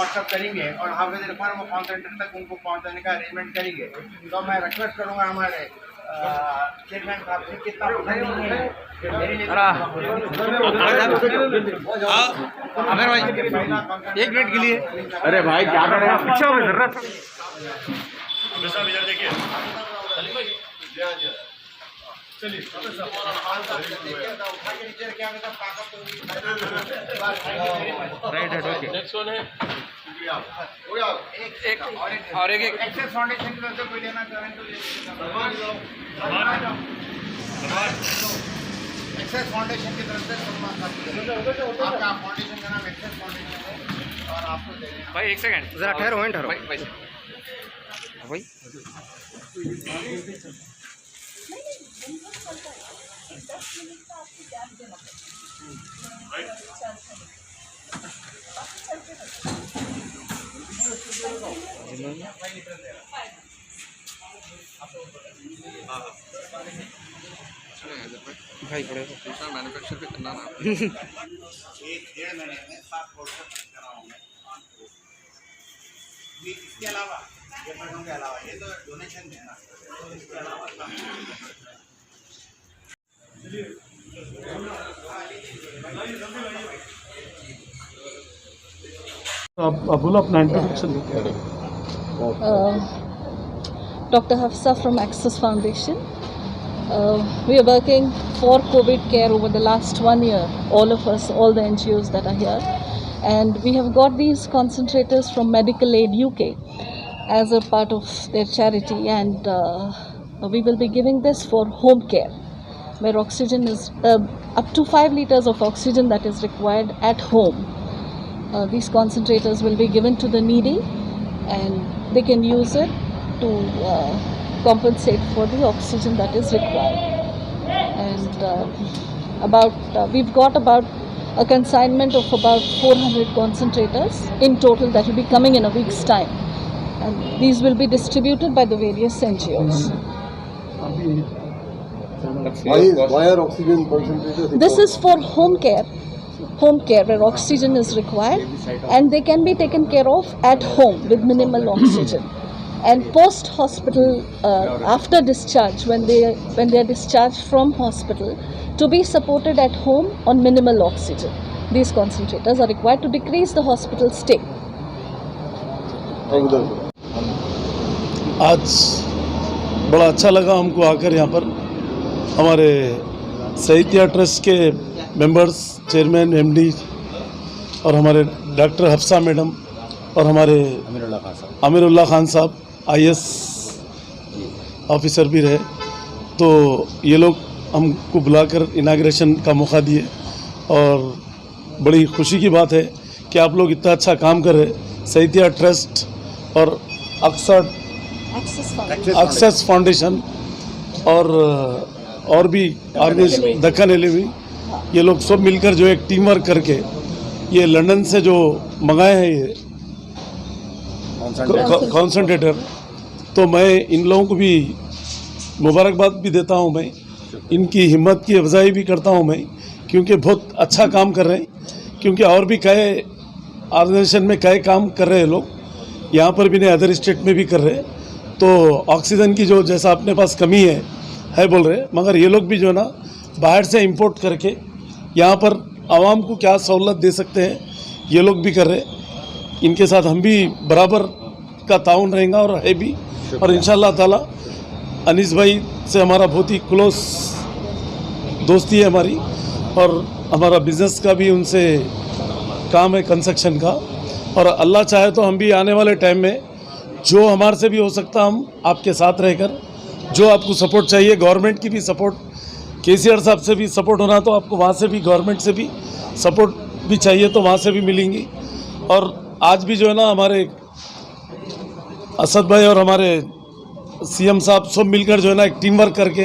WhatsApp करेंगे और हाफिज इरफान वो कॉल सेंटर तक उनको पहुंचाने का अरेंजमेंट करेंगे। तो मैं रिक्वेस्ट करूंगा हमारे चेयरमैन साहब से कितना आमिर भाई 1 मिनट के लिए। अरे भाई क्या कर रहे हैं? पीछे हो जरूरत देखिए चलिए राइट है। ओके नेक्स्ट वन है एक और एक एक्सेस फाउंडेशन की तरफ से कोई लेना चाहें तो एक्सेस फाउंडेशन की तरफ से आपका फाउंडेशन का नाम एक्सेस फाउंडेशन है और आपको देना। भाई 1 सेकंड जरा ठहरो भाई भाई भाई पड़े दूसरा मैन्युफैक्चर पे करना ना 1-1.5 महीने में 7 करोड़ का खर्च कराऊंगा। इसके अलावा ये पैसों के अलावा ये तो डोनेशन देना, तो इसके अलावा आप बोलो अपना introduction. Dr. Hafsa from Access Foundation. We are working for COVID care over the last 1 year, all of us, all the NGOs that are here. And we have got these concentrators from Medical Aid UK as a part of their charity. And we will be giving this for home care, where oxygen is up to 5 liters of oxygen that is required at home. These concentrators will be given to the needy and they can use it to compensate for the oxygen that is required. And we've got about a consignment of about 400 concentrators in total that will be coming in a week's time. And these will be distributed by the various NGOs. Why are oxygen concentrators? This is for home care where oxygen is required and they can be taken care of at home with minimal oxygen. And post hospital, after discharge, when they are discharged from hospital, to be supported at home on minimal oxygen. These concentrators are required to decrease the hospital stay. आज बड़ा अच्छा लगा हमको आकर यहाँ पर हमारे साहित्य ट्रस्ट के मेंबर्स, चेयरमैन, एमडी और हमारे डॉक्टर हफ्सा मैडम और हमारे अमीरुल्लाह खान साहब IAS ऑफिसर भी रहे, तो ये लोग हमको बुलाकर इनाग्रेशन का मौका दिए और बड़ी खुशी की बात है कि आप लोग इतना अच्छा काम कर रहे हैं। साहित्य ट्रस्ट और एक्सेस फाउंडेशन और भी ऑर्गेनाइजेशन दक्कन एलेवी, ये लोग सब मिलकर जो एक टीम वर्क करके ये लंदन से जो मंगाए हैं ये कॉन्सेंट्रेटर, तो मैं इन लोगों को भी मुबारकबाद भी देता हूं। मैं इनकी हिम्मत की अफजाई भी करता हूं मैं, क्योंकि बहुत अच्छा काम कर रहे हैं। क्योंकि और भी कई ऑर्गेनाइजेशन में कई काम कर रहे हैं लोग, यहाँ पर भी नहीं, अदर स्टेट में भी कर रहे हैं। तो ऑक्सीजन की जो जैसा अपने पास कमी है बोल रहे, मगर ये लोग भी जो है ना बाहर से इंपोर्ट करके यहाँ पर आवाम को क्या सहूलत दे सकते हैं ये लोग भी कर रहे। इनके साथ हम भी बराबर का ताउन रहेगा और है भी, और इंशाअल्लाह ताला अनीस भाई से हमारा बहुत ही क्लोज दोस्ती है हमारी, और हमारा बिज़नेस का भी उनसे काम है कंस्ट्रक्शन का। और अल्लाह चाहे तो हम भी आने वाले टाइम में जो हमारे से भी हो सकता हम आपके साथ रहकर, जो आपको सपोर्ट चाहिए, गवर्नमेंट की भी सपोर्ट, केसीआर साहब से भी सपोर्ट होना तो आपको वहाँ से भी गवर्नमेंट से भी सपोर्ट भी चाहिए तो वहाँ से भी मिलेंगी। और आज भी जो है ना हमारे असद भाई और हमारे सीएम साहब सब मिलकर जो है ना एक टीम वर्क करके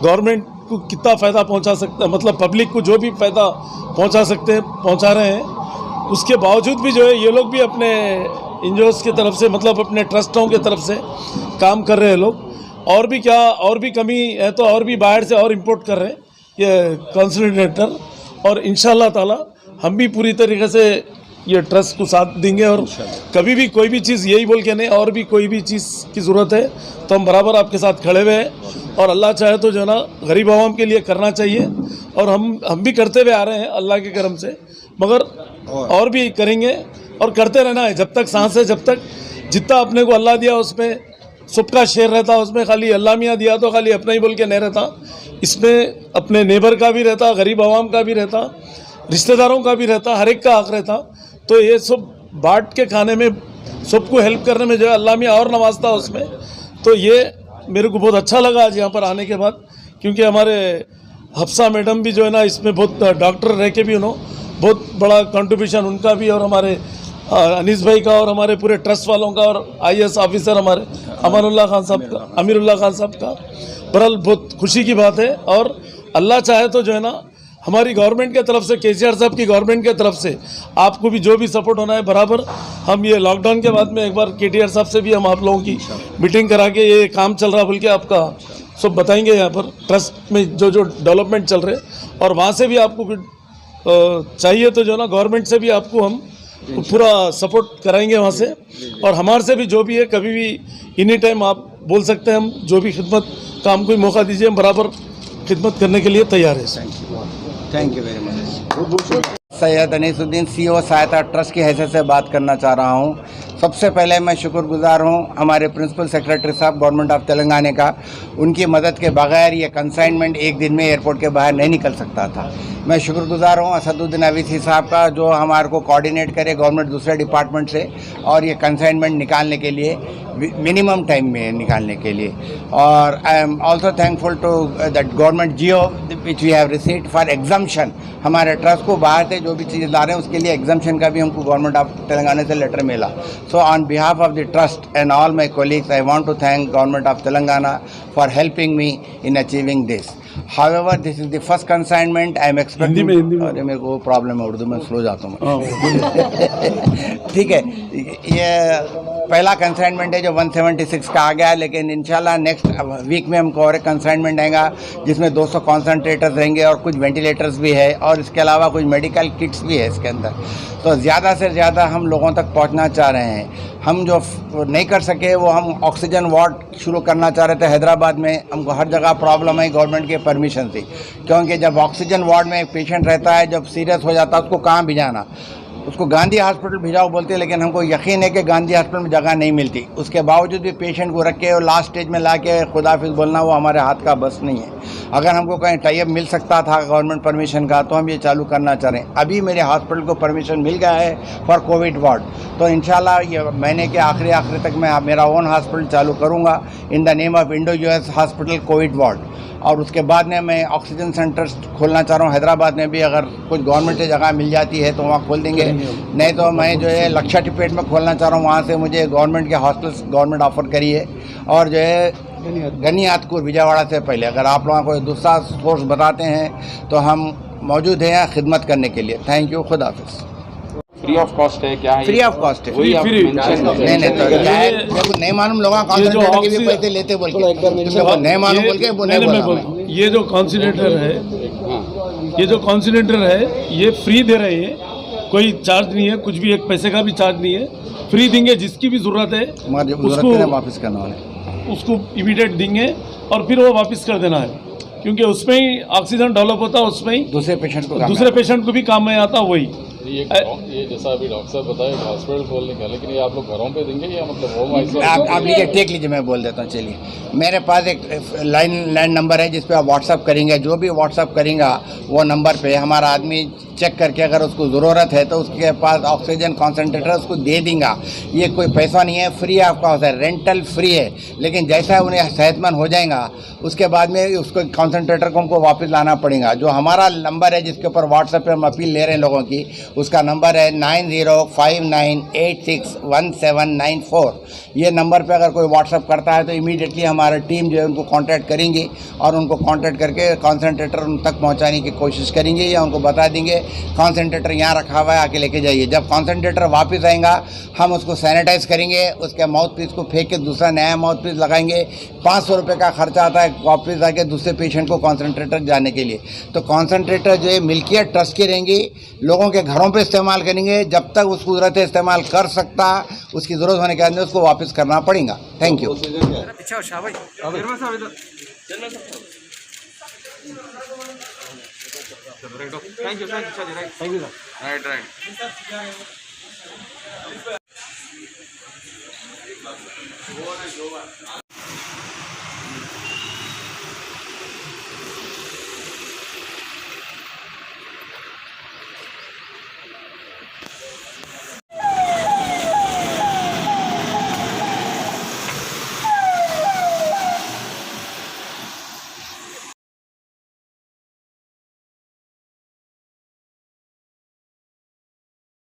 गवर्नमेंट को कितना फ़ायदा पहुंचा सकते हैं, मतलब पब्लिक को जो भी फ़ायदा पहुंचा सकते हैं पहुंचा रहे हैं। उसके बावजूद भी जो है ये लोग भी अपने एनजीओज़ की तरफ से, मतलब अपने ट्रस्टों की तरफ से काम कर रहे हैं लोग। और भी क्या, और भी कमी है तो और भी बाहर से और इंपोर्ट कर रहे हैं ये कंसंट्रेटर, और इंशाल्लाह ताला हम भी पूरी तरीके से ये ट्रस्ट को साथ देंगे और कभी भी कोई भी चीज़ यही बोल के नहीं, और भी कोई भी चीज़ की ज़रूरत है तो हम बराबर आपके साथ खड़े हुए हैं। और अल्लाह चाहे तो जो है ना गरीब आवाम के लिए करना चाहिए, और हम भी करते हुए आ रहे हैं अल्लाह के करम से, मगर और भी करेंगे और करते रहना है जब तक सांस है, जब तक जितना अपने को अल्लाह दिया उसमें सबका शेयर रहता, उसमें खाली अल्लाह मियाँ दिया तो खाली अपना ही बोल के नहीं रहता, इसमें अपने नेबर का भी रहता, गरीब आवाम का भी रहता, रिश्तेदारों का भी रहता, हर एक का हक रहता। तो ये सब बांट के खाने में, सबको हेल्प करने में जो है अल्लाह मियाँ और नवाजता उसमें। तो ये मेरे को बहुत अच्छा लगा आज यहाँ पर आने के बाद, क्योंकि हमारे हफ्सा मैडम भी जो है ना इसमें बहुत डॉक्टर रह के भी उन्होंने बहुत बड़ा कंट्रीब्यूशन उनका भी, और हमारे अनीस भाई का, और हमारे पूरे ट्रस्ट वालों का, और IAS ऑफिसर हमारे अमीरुल्लाह खान साहब का। बहरहाल बहुत खुशी की बात है, और अल्लाह चाहे तो जो है ना हमारी गवर्नमेंट के तरफ से, KCR साहब की गवर्नमेंट के तरफ से आपको भी जो भी सपोर्ट होना है बराबर। हम ये लॉकडाउन के बाद में एक बार KTR साहब से भी हम आप लोगों की मीटिंग करा के ये काम चल रहा बोल के आपका सब बताएंगे यहाँ पर ट्रस्ट में जो डेवलपमेंट चल रहे, और वहाँ से भी आपको चाहिए तो जो ना गवर्नमेंट से भी आपको हम पूरा सपोर्ट कराएंगे वहाँ से, और हमारे से भी जो भी है कभी भी एनी टाइम आप बोल सकते हैं, हम जो भी खिदमत का हमको मौका दीजिए, हम बराबर खिदमत करने के लिए तैयार है। Thank you very much. Syed Anisuddin CEO सहायता ट्रस्ट की हैसियत से बात करना चाह रहा हूँ। सबसे पहले मैं शुक्रगुजार हूँ हमारे प्रिंसिपल सेक्रेटरी साहब गवर्नमेंट ऑफ तेलंगाना का। उनकी मदद के बगैर ये कंसाइनमेंट एक दिन में एयरपोर्ट के बाहर नहीं निकल सकता था। मैं शुक्रगुजार हूँ असदुद्दीन अवीसी साहब का, जो हमारे को कोऑर्डिनेट करे गवर्नमेंट दूसरे डिपार्टमेंट से, और ये कंसाइनमेंट निकालने के लिए मिनिमम टाइम में निकालने के लिए। और I am also thankful to that government GO which we have received for exemption. हमारे ट्रस्ट को बाहर से जो भी चीज़ें ला रहे हैं उसके लिए एग्जाम्शन का भी हमको गवर्नमेंट ऑफ तेलंगाना से लेटर मिला। So on behalf of the trust and all my colleagues I want to thank government of Telangana for helping me in achieving this. However, this is the first consignment. I am expecting. Hindi में। अरे मेरे को problem है उर्दू में, slow जाता हूँ। ठीक है, ये पहला कंसाइनमेंट है जो 176 का आ गया है, लेकिन इंशाल्लाह नेक्स्ट वीक में हमको और एक कंसाइनमेंट आएगा जिसमें 200 कॉन्सनट्रेटर्स रहेंगे और कुछ वेंटिलेटर्स भी है, और इसके अलावा कुछ मेडिकल किट्स भी है इसके अंदर। तो ज़्यादा से ज़्यादा हम लोगों तक पहुंचना चाह रहे हैं। हम जो नहीं कर सके वो हम ऑक्सीजन वार्ड शुरू करना चाह रहे थे हैदराबाद में। हमको हर जगह प्रॉब्लम है गवर्नमेंट के परमिशन से, क्योंकि जब ऑक्सीजन वार्ड में एक पेशेंट रहता है, जब सीरियस हो जाता है उसको कहाँ भिजाना, उसको गांधी हॉस्पिटल भिजाओ बोलते हैं, लेकिन हमको यकीन है कि गांधी हॉस्पिटल में जगह नहीं मिलती। उसके बावजूद भी पेशेंट को रख के और लास्ट स्टेज में ला के खुदाफिज बोलना वो हमारे हाथ का बस नहीं है। अगर हमको कहीं टाइप मिल सकता था गवर्नमेंट परमिशन का तो हम ये चालू करना चाह रहे हैं। अभी मेरे हॉस्पिटल को परमिशन मिल गया है फॉर कोविड वार्ड, तो इंशाल्लाह ये महीने के आखिरी तक मैं मेरा ओन हॉस्पिटल चालू करूँगा in the name of Indo US hospital Covid ward. और उसके बाद में मैं ऑक्सीजन सेंटर खोलना चाह रहा हूँ हैदराबाद में भी। अगर कुछ गवर्नमेंट से जगह मिल जाती है तो वहाँ खोल देंगे, नहीं तो मैं जो है लक्षाटिपेट में खोलना चाह रहा हूँ। वहाँ से मुझे गवर्नमेंट के हॉस्टल्स गवर्नमेंट ऑफर करी है, और जो है गनियातपुर विजयवाड़ा से पहले अगर आप लोगों को दूसरा सोर्स बताते हैं तो हम मौजूद हैं खिदमत करने के लिए। थैंक यू, खुदा हाफिज़। फ्री ऑफ कॉस्ट है क्या है? फ्री ऑफ कॉस्ट है। वही आप mention कर रहे नहीं हैं। तो क्या है, मेरे को नहीं मालूम लोग कॉन्सेंट्रेटर के भी पैसे लेते बोल के, मेरे को नहीं मालूम बोल के वो नहीं बोला मैं। ये जो कॉन्सिलेटर है, ये जो कॉन्सिलेटर है ये फ्री दे रहे हैं, कोई चार्ज नहीं है, कुछ भी एक पैसे का भी चार्ज नहीं है, फ्री देंगे। जिसकी भी ज़रूरत है उसको वापस करना है, उसको इमीडिएट देंगे और फिर वो वापस कर देना है, क्योंकि उसमें ही ऑक्सीजन डेवलप होता है, उसमें ही दूसरे पेशेंट को भी काम में आता वही। ये जैसा अभी डॉक्टर साहब बताए हॉस्पिटल खोलने का, लेकिन ये आप लोग घरों पे देंगे या मतलब होम आइसोलेशन? आप लीजिए, टेक लीजिए, मैं बोल देता हूँ। चलिए, मेरे पास एक लैंड नंबर है जिस पे आप व्हाट्सअप करेंगे, जो भी व्हाट्सअप करेंगे वो नंबर पे हमारा आदमी चेक करके अगर उसको ज़रूरत है तो उसके पास ऑक्सीजन कॉन्सेंट्रेटर उसको दे देंगे। ये कोई पैसा नहीं है, फ्री आपका होता है, रेंटल फ्री है। लेकिन जैसा उन्हें सेहतमंद हो जाएगा उसके बाद में उसको कॉन्सेंट्रेटर को हमको वापस लाना पड़ेगा। जो हमारा नंबर है जिसके ऊपर व्हाट्सएप पे हम अपील ले रहे हैं लोगों की, उसका नंबर है 9059861794। ये नंबर पे अगर कोई व्हाट्सअप करता है तो इमीडिएटली हमारा टीम जो है उनको कांटेक्ट करेंगी और उनको कांटेक्ट करके कॉन्सेंट्रेटर उन तक पहुंचाने की कोशिश करेंगे या उनको बता देंगे कॉन्सेंट्रेटर यहाँ रखा हुआ है, आके लेके जाइए। जब कॉन्सेंट्रेटर वापस आएगा हम उसको सैनिटाइज करेंगे, उसके माउथ पीस को फेंक के दूसरा नया माउथ पीस लगाएंगे। 500 रुपये का खर्चा आता है वापस आके दूसरे पेशेंट को कॉन्सेंट्रेटर जाने के लिए। तो कॉन्सेंट्रेटर जो है मिल्कियत ट्रस्ट की रहेंगी, लोगों के घरों पे इस्तेमाल करेंगे। जब तक उसको ज़रूरत है इस्तेमाल कर सकता, उसकी ज़रूरत होने के अंदर उसको वापस करना पड़ेगा। Thank you. पीछे आओ शाबाश थैंक यू राइट राइट